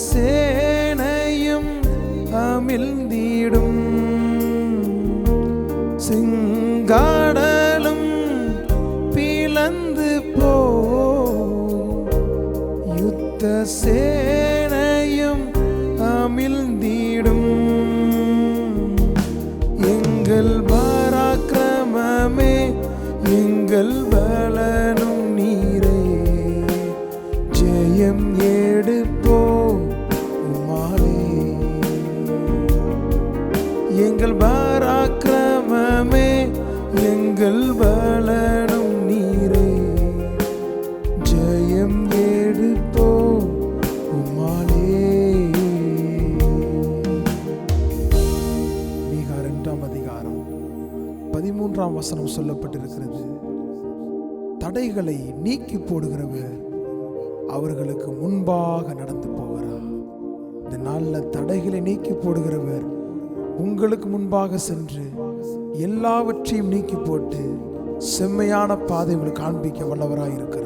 சேனையும் அமிழ்ந்திடும், சிங்காடலும் பிளந்து போ, யுத்த சேனையும் அமிழ்ந்திடும். எங்கள் பராக்கிரமமே எங்கள் பலனும் நீரே, ஜெயம் எடுப்போம் உம்மாலே. எங்கள் பராக்கிரமமே எங்கள் பலனும் நீரே, ஜெயம் எடுப்போம் உம்மாலே. மீகார் 2ஆம் அதிகாரம் 13ஆம் வசனம் சொல்லப்பட்டிருக்கிறது. தடைகளை நீக்கி போடுகிறவர் அவர்களுக்கு முன்பாக நடந்து போவாரா? இந்த நாளில் தடைகளை நீக்கி போடுகிறவர் உங்களுக்கு முன்பாக சென்று எல்லாவற்றையும் நீக்கி போட்டு செம்மையான பாதை உங்களுக்கு காண்பிக்க வல்லவராய் இருக்கிறார்.